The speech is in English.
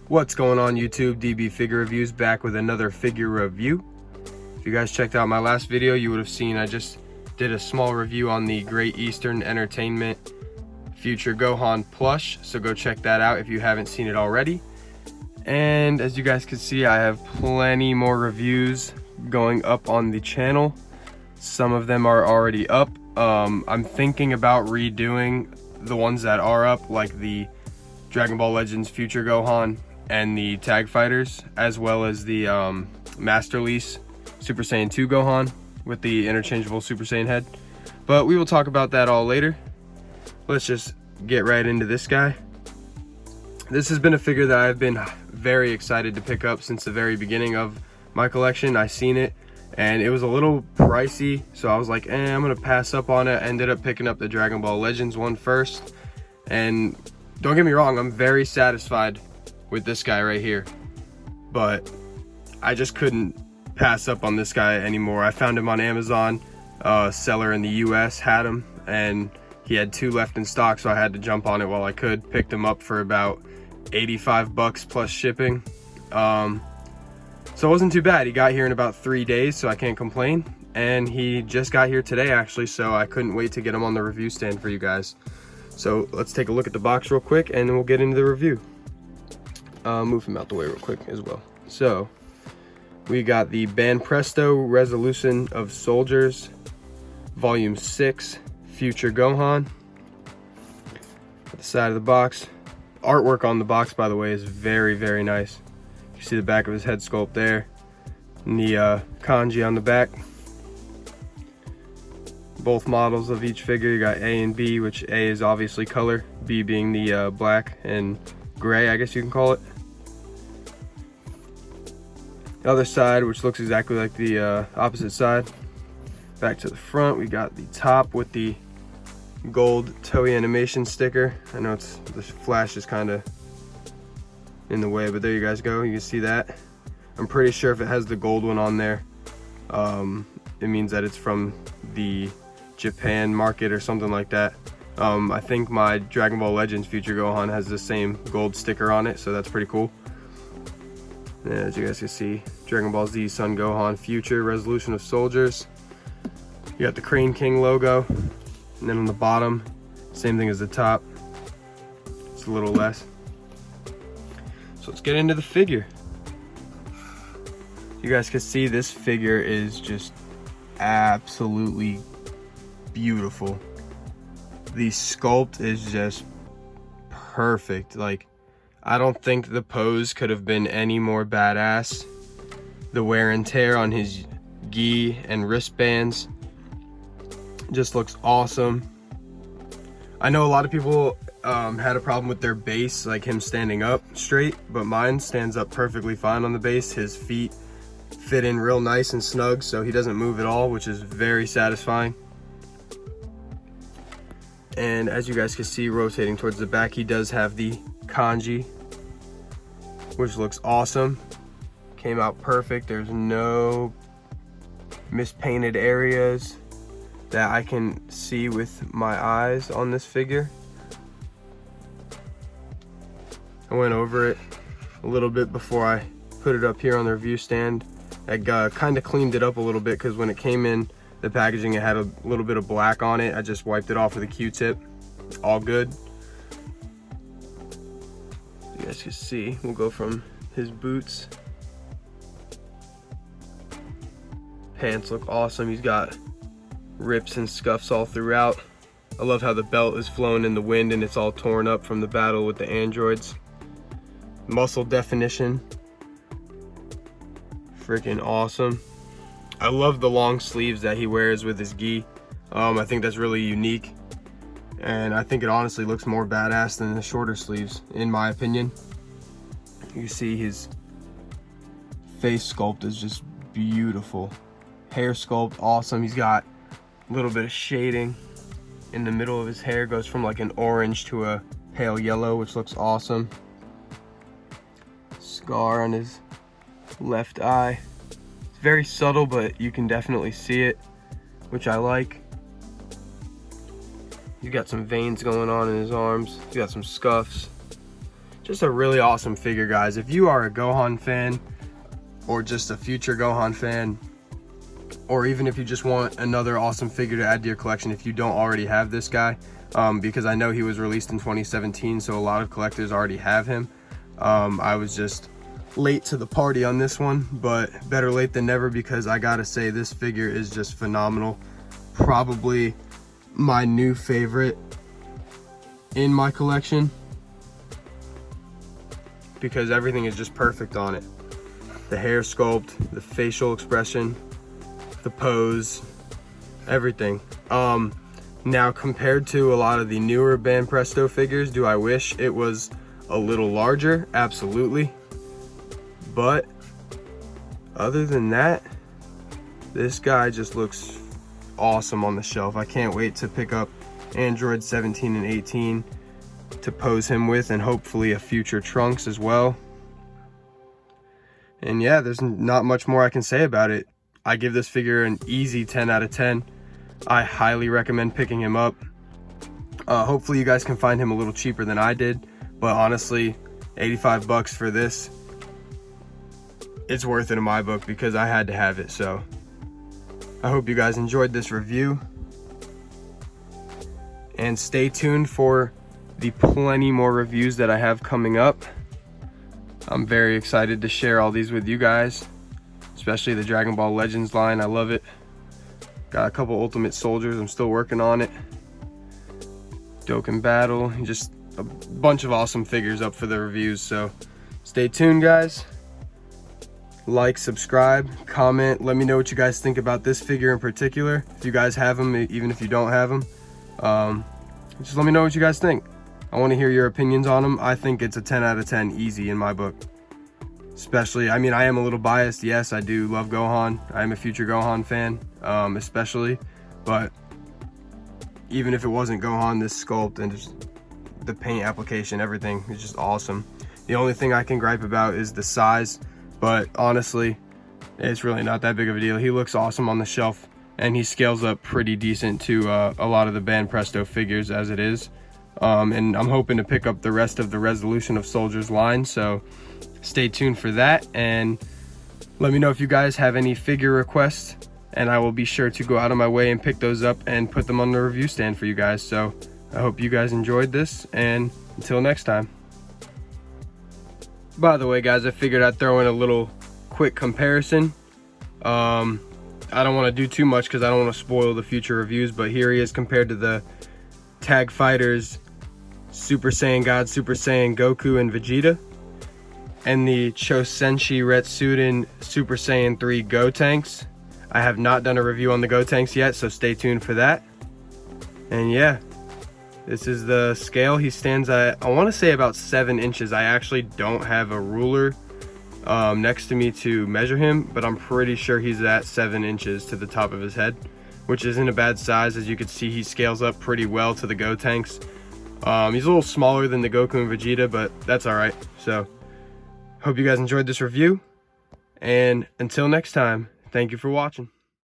What's going on YouTube? DB Figure Reviews back with another figure review. If you guys checked out my last video, you would have seen I just did a small review on the Great Eastern Entertainment Future Gohan plush, so go check that out if you haven't seen it already. And as you guys can see, I have plenty more reviews going up on the channel. Some of them are already up. I'm thinking about redoing the ones that are up, like the Dragon Ball Legends Future Gohan and the Tag Fighters, as well as the Master Lease Super Saiyan 2 Gohan with the interchangeable Super Saiyan head. But we will talk about that all later. Let's just get right into this guy. This has been a figure that I've been very excited to pick up since the very beginning of my collection. I seen it and it was a little pricey, so I was like, I'm gonna pass up on it. Ended up picking up the Dragon Ball Legends one first, and don't get me wrong, I'm very satisfied with this guy right here, but I just couldn't pass up on this guy anymore. I found him on Amazon. Seller in the US had him, and he had 2 left in stock, so I had to jump on it while I could. Picked him up for about 85 bucks plus shipping. So it wasn't too bad. He got here in about 3 days, so I can't complain. And he just got here today actually, so I couldn't wait to get him on the review stand for you guys. So let's take a look at the box real quick and then we'll get into the review. Move him out the way real quick as well. So we got the Banpresto Resolution of Soldiers Volume 6 Future Gohan. At the side of the box. Artwork on the box, by the way, is very, very nice. You see the back of his head sculpt there. And the kanji on the back. Both models of each figure, you got A and B, which A is obviously color, B being the black and gray, I guess you can call it. The other side, which looks exactly like the opposite side. Back to the front, we got the top with the gold Toei animation sticker. I know the flash is kind of in the way, but there you guys go, you can see that. I'm pretty sure if it has the gold one on there, it means that it's from the Japan market or something like that. I think my Dragon Ball Legends Future Gohan has the same gold sticker on it, so that's pretty cool. And as you guys can see, Dragon Ball Z Son Gohan Future Resolution of Soldiers. You got the Crane King logo, and then on the bottom, same thing as the top. It's a little less. So let's get into the figure. You guys can see this figure is just absolutely beautiful. The sculpt is just perfect. Like, I don't think the pose could have been any more badass. The wear and tear on his gi and wristbands just looks awesome. I know a lot of people had a problem with their base, like him standing up straight, but mine stands up perfectly fine on the base. His feet fit in real nice and snug, so he doesn't move at all, which is very satisfying. And as you guys can see, rotating towards the back, he does have the kanji, which looks awesome. Came out perfect. There's no mispainted areas that I can see with my eyes on this figure. I went over it a little bit before I put it up here on the review stand. I kind of cleaned it up a little bit because when it came in the packaging, it had a little bit of black on it. I just wiped it off with a Q-tip. All good. You guys can see, we'll go from his boots. Pants look awesome. He's got rips and scuffs all throughout. I love how the belt is flowing in the wind and it's all torn up from the battle with the androids. Muscle definition. Freaking awesome. I love the long sleeves that he wears with his gi. I think that's really unique, and I think it honestly looks more badass than the shorter sleeves, in my opinion. You see his face sculpt is just beautiful. Hair sculpt, awesome. He's got a little bit of shading in the middle of his hair. Goes from like an orange to a pale yellow, which looks awesome. Scar on his left eye. Very subtle, but you can definitely see it, which I like. He's got some veins going on in his arms. He's got some scuffs. just a really awesome figure, guys. If you are a Gohan fan, or just a future Gohan fan, or even if you just want another awesome figure to add to your collection if you don't already have this guy, because I know he was released in 2017, so a lot of collectors already have him. I was just late to the party on this one, but better late than never, because I gotta say this figure is just phenomenal. Probably my new favorite in my collection, because everything is just perfect on it. The hair sculpt, the facial expression, the pose, everything. Now, compared to a lot of the newer Banpresto figures, do I wish it was a little larger? Absolutely. But other than that, this guy just looks awesome on the shelf. I can't wait to pick up Android 17 and 18 to pose him with, and hopefully a future Trunks as well. And yeah, there's not much more I can say about it. I give this figure an easy 10 out of 10. I highly recommend picking him up. Hopefully you guys can find him a little cheaper than I did, but honestly, 85 bucks for this, it's worth it in my book, because I had to have it. So I hope you guys enjoyed this review, and stay tuned for the plenty more reviews that I have coming up. I'm very excited to share all these with you guys, especially the Dragon Ball Legends line. I love it. Got a couple Ultimate Soldiers, I'm still working on it. Dokkan Battle, just a bunch of awesome figures up for the reviews. So stay tuned, guys. Like, subscribe, comment, let me know what you guys think about this figure in particular. If you guys have them, even if you don't have them, just let me know what you guys think. I want to hear your opinions on them. I think it's a 10 out of 10 easy in my book. Especially, I mean, I am a little biased. Yes, I do love Gohan. I am a future Gohan fan, especially. But even if it wasn't Gohan, this sculpt and just the paint application, everything is just awesome. The only thing I can gripe about is the size, but honestly, it's really not that big of a deal. He looks awesome on the shelf, and he scales up pretty decent to a lot of the Banpresto figures as it is. And I'm hoping to pick up the rest of the Resolution of Soldiers line, so stay tuned for that. And let me know if you guys have any figure requests, and I will be sure to go out of my way and pick those up and put them on the review stand for you guys. So I hope you guys enjoyed this, and until next time. By the way, guys, I figured I'd throw in a little quick comparison. I don't want to do too much because I don't want to spoil the future reviews, but here he is compared to the Tag Fighters Super Saiyan God, Super Saiyan Goku and Vegeta, and the Chosenshi Retsuden Super Saiyan 3 Gotenks. I have not done a review on the Gotenks yet, so stay tuned for that. And yeah, this is the scale. He stands at, I want to say, about 7 inches. I actually don't have a ruler next to me to measure him, but I'm pretty sure he's at 7 inches to the top of his head, which isn't a bad size. As you can see, he scales up pretty well to the Gotenks. He's a little smaller than the Goku and Vegeta, but that's all right. So hope you guys enjoyed this review, and until next time, thank you for watching.